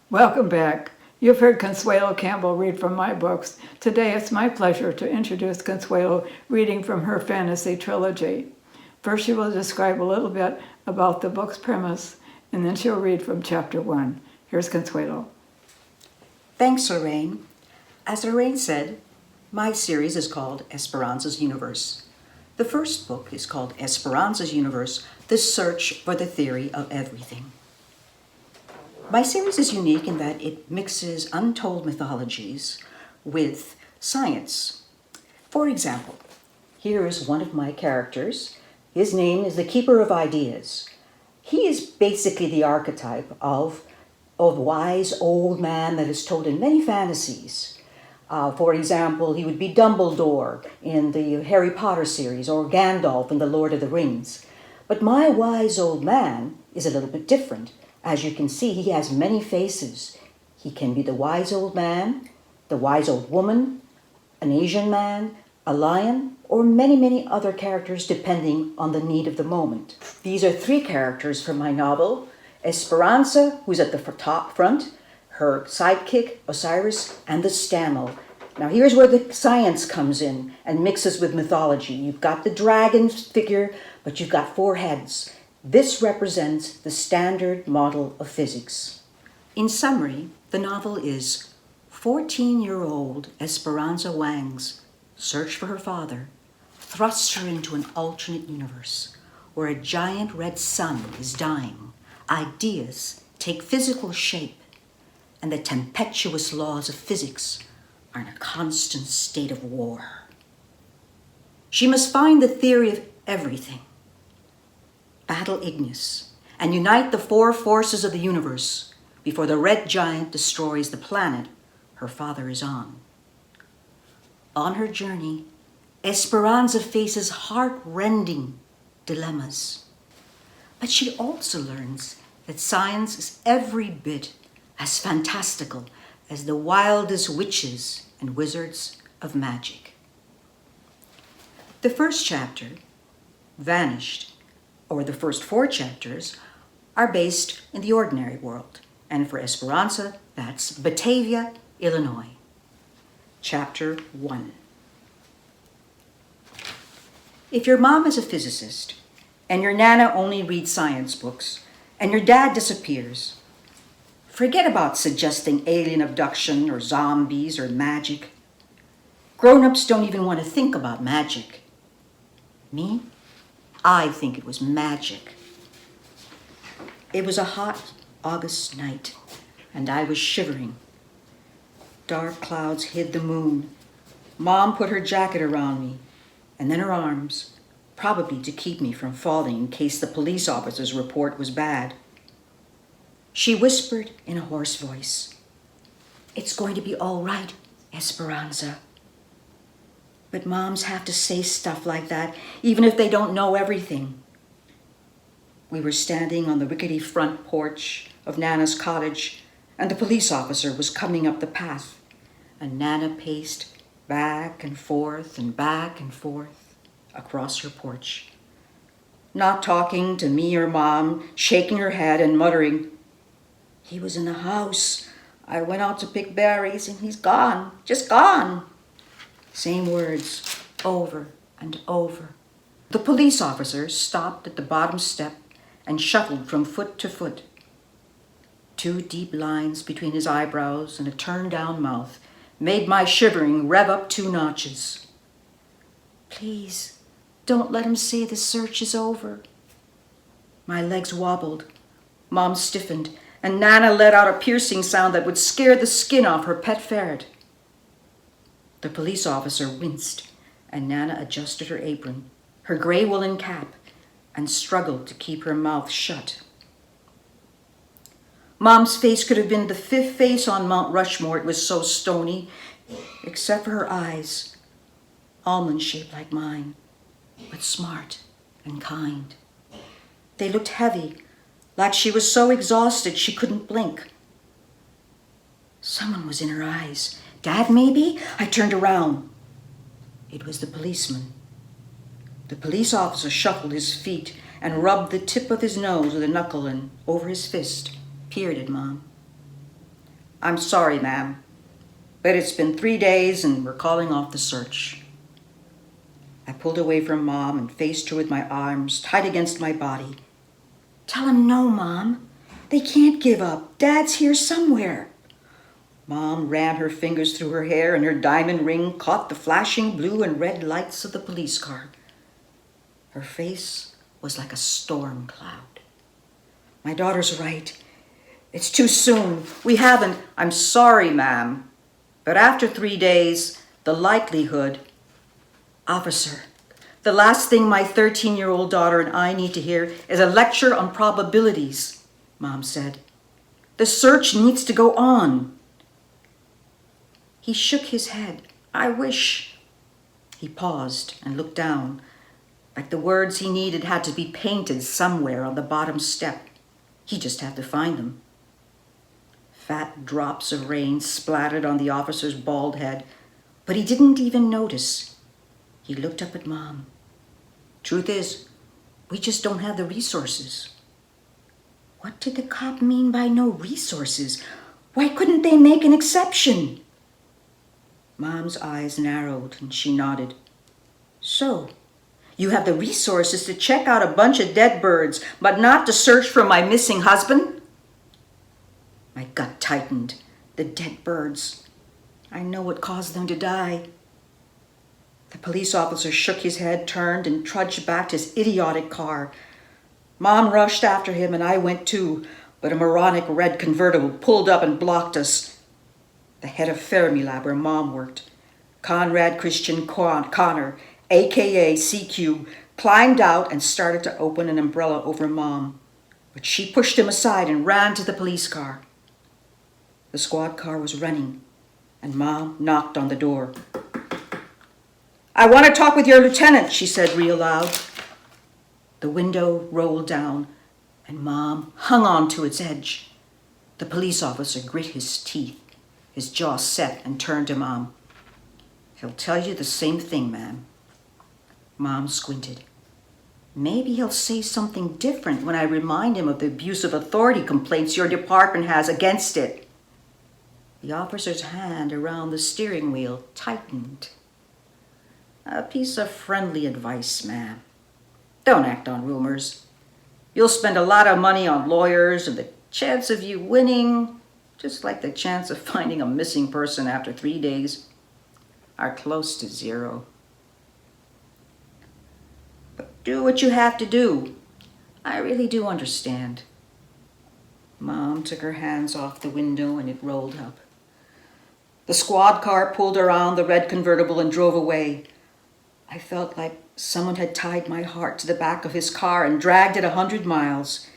Welcome back. You've heard Consuelo Campbell read from my books. Today it's my pleasure to introduce Consuelo reading from her fantasy trilogy. First she will describe a little bit about the book's premise, and then she'll read from chapter 1. Here's Consuelo. Thanks, Lorraine. As Lorraine said, my series is called Esperanza's Universe. The first book is called Esperanza's Universe, The Search for the Theory of Everything. My series is unique in that it mixes untold mythologies with science. For example, here is one of my characters. His name is the Keeper of Ideas. He is basically the archetype of a wise old man that is told in many fantasies. For example, he would be Dumbledore in the Harry Potter series or Gandalf in the Lord of the Rings. But my wise old man is a little bit different. As you can see, he has many faces. He can be the wise old man, the wise old woman, an Asian man, a lion, or many, many other characters depending on the need of the moment. These are 3 characters from my novel. Esperanza, who's at the top front, her sidekick, Osiris, and the Stamel. Now here's where the science comes in and mixes with mythology. You've got the dragon figure, but you've got 4 heads. This represents the standard model of physics. In summary, the novel is 14-year-old Esperanza Wang's search for her father thrusts her into an alternate universe where a giant red sun is dying, ideas take physical shape, and the tempestuous laws of physics are in a constant state of war. She must find the theory of everything, battle Ignis, and unite the 4 forces of the universe before the red giant destroys the planet her father is on. On her journey, Esperanza faces heart-rending dilemmas. But she also learns that science is every bit as fantastical as the wildest witches and wizards of magic. The first chapter, Vanished, or the first 4 chapters, are based in the ordinary world. And for Esperanza, that's Batavia, Illinois. Chapter 1. If your mom is a physicist, and your nana only reads science books, and your dad disappears, forget about suggesting alien abduction or zombies or magic. Grown-ups don't even want to think about magic. Me? I think it was magic. It was a hot August night, and I was shivering. Dark clouds hid the moon. Mom put her jacket around me, and then her arms, probably to keep me from falling in case the police officer's report was bad. She whispered in a hoarse voice, "It's going to be all right, Esperanza." But moms have to say stuff like that, even if they don't know everything. We were standing on the rickety front porch of Nana's cottage, and the police officer was coming up the path, and Nana paced back and forth across her porch, not talking to me or Mom, shaking her head and muttering, "He was in the house. I went out to pick berries and he's gone, just gone." Same words over and over. The police officer stopped at the bottom step and shuffled from foot to foot. 2 deep lines between his eyebrows and a turned-down mouth made my shivering rev up 2 notches. "Please, don't let him say the search is over." My legs wobbled. Mom stiffened, and Nana let out a piercing sound that would scare the skin off her pet ferret. The police officer winced, and Nana adjusted her apron, her gray woolen cap, and struggled to keep her mouth shut. Mom's face could have been the 5th face on Mount Rushmore. It was so stony, except for her eyes, almond-shaped like mine, but smart and kind. They looked heavy, like she was so exhausted she couldn't blink. Someone was in her eyes. Dad, maybe? I turned around. It was the policeman. The police officer shuffled his feet and rubbed the tip of his nose with a knuckle and over his fist, peered at Mom. I'm sorry, ma'am, but it's been 3 days and we're calling off the search. I pulled away from Mom and faced her with my arms tight against my body. Tell him no, Mom. They can't give up. Dad's here somewhere. Mom ran her fingers through her hair and her diamond ring caught the flashing blue and red lights of the police car. Her face was like a storm cloud. My daughter's right. It's too soon. We haven't. I'm sorry, ma'am. But after 3 days, the likelihood... Officer, the last thing my 13-year-old daughter and I need to hear is a lecture on probabilities, Mom said. The search needs to go on. He shook his head. I wish... He paused and looked down, like the words he needed had to be painted somewhere on the bottom step. He just had to find them. Fat drops of rain splattered on the officer's bald head, but he didn't even notice. He looked up at Mom. Truth is, we just don't have the resources. What did the cop mean by no resources? Why couldn't they make an exception? Mom's eyes narrowed and she nodded. So, you have the resources to check out a bunch of dead birds, but not to search for my missing husband? My gut tightened. The dead birds. I know what caused them to die. The police officer shook his head, turned, and trudged back to his idiotic car. Mom rushed after him, and I went too, but a moronic red convertible pulled up and blocked us. The head of Fermilab, where Mom worked, Conrad Christian Connor, a.k.a. C-Cube, climbed out and started to open an umbrella over Mom, but she pushed him aside and ran to the police car. The squad car was running, and Mom knocked on the door. I want to talk with your lieutenant, she said real loud. The window rolled down, and Mom hung on to its edge. The police officer grit his teeth, his jaw set, and turned to Mom. He'll tell you the same thing, ma'am. Mom squinted. Maybe he'll say something different when I remind him of the abuse of authority complaints your department has against it. The officer's hand around the steering wheel tightened. A piece of friendly advice, ma'am. Don't act on rumors. You'll spend a lot of money on lawyers, and the chance of you winning, just like the chance of finding a missing person after 3 days, are close to zero. But do what you have to do. I really do understand. Mom took her hands off the window and it rolled up. The squad car pulled around the red convertible and drove away. I felt like someone had tied my heart to the back of his car and dragged it 100 miles.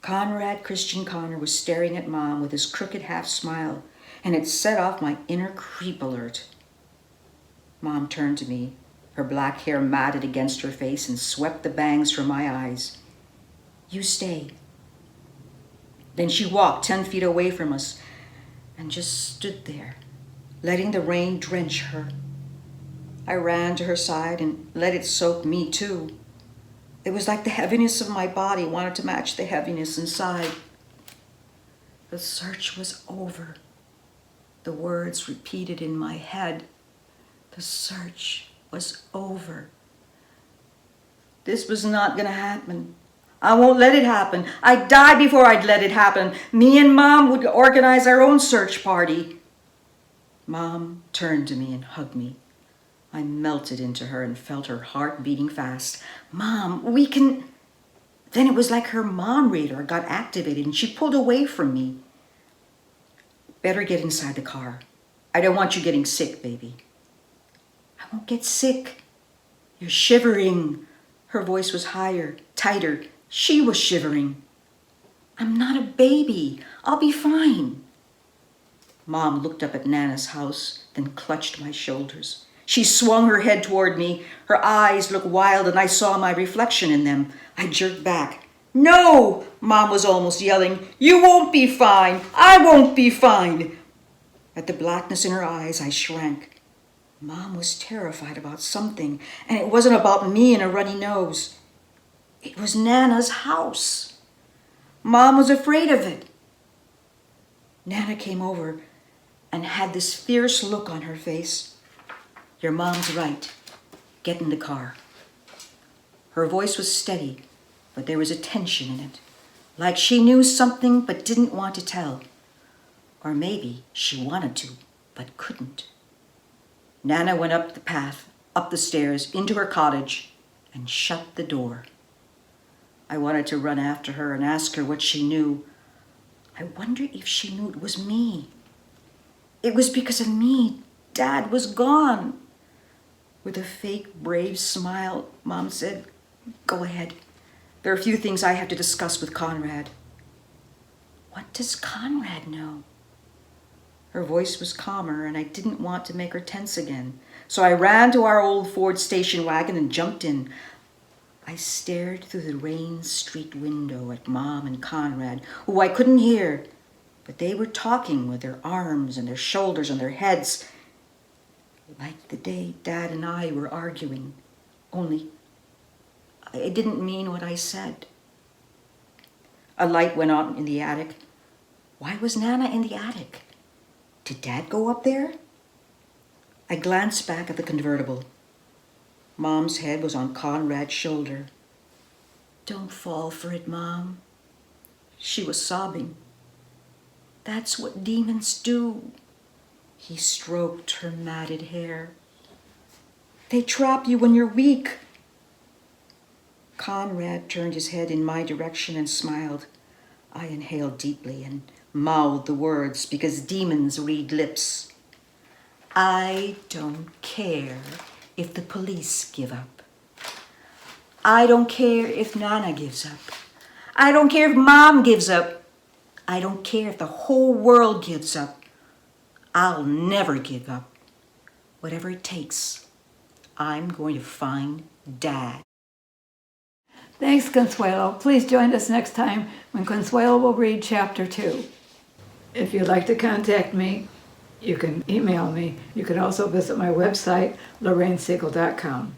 Conrad Christian Connor was staring at Mom with his crooked half smile, and it set off my inner creep alert. Mom turned to me, her black hair matted against her face, and swept the bangs from my eyes. You stay. Then she walked 10 feet away from us and just stood there, letting the rain drench her. I ran to her side and let it soak me too. It was like the heaviness of my body wanted to match the heaviness inside. The search was over. The words repeated in my head. The search was over. This was not going to happen. I won't let it happen. I'd die before I'd let it happen. Me and Mom would organize our own search party. Mom turned to me and hugged me. I melted into her and felt her heart beating fast. Mom, we can... Then it was like her mom radar got activated and she pulled away from me. Better get inside the car. I don't want you getting sick, baby. I won't get sick. You're shivering. Her voice was higher, tighter. She was shivering. I'm not a baby. I'll be fine. Mom looked up at Nana's house, then clutched my shoulders. She swung her head toward me. Her eyes looked wild, and I saw my reflection in them. I jerked back. No! Mom was almost yelling. You won't be fine. I won't be fine. At the blackness in her eyes, I shrank. Mom was terrified about something, and it wasn't about me and a runny nose. It was Nana's house. Mom was afraid of it. Nana came over and had this fierce look on her face. "Your mom's right. Get in the car." Her voice was steady, but there was a tension in it, like she knew something but didn't want to tell. Or maybe she wanted to, but couldn't. Nana went up the path, up the stairs, into her cottage, and shut the door. I wanted to run after her and ask her what she knew. I wonder if she knew it was me. It was because of me Dad was gone. With a fake, brave smile, Mom said, "Go ahead. There are a few things I have to discuss with Conrad." "What does Conrad know?" Her voice was calmer, and I didn't want to make her tense again. So I ran to our old Ford station wagon and jumped in. I stared through the rain street window at Mom and Conrad, who I couldn't hear, but they were talking with their arms and their shoulders and their heads, like the day Dad and I were arguing, only I didn't mean what I said. A light went on in the attic. Why was Nana in the attic? Did Dad go up there? I glanced back at the convertible. Mom's head was on Conrad's shoulder. "Don't fall for it, Mom." She was sobbing. "That's what demons do." He stroked her matted hair. "They trap you when you're weak." Conrad turned his head in my direction and smiled. I inhaled deeply and mouthed the words because demons read lips. "I don't care if the police give up. I don't care if Nana gives up. I don't care if Mom gives up. I don't care if the whole world gives up. I'll never give up. Whatever it takes, I'm going to find Dad." Thanks, Consuelo. Please join us next time when Consuelo will read Chapter 2. If you'd like to contact me, you can email me. You can also visit my website, lorrainesiegel.com.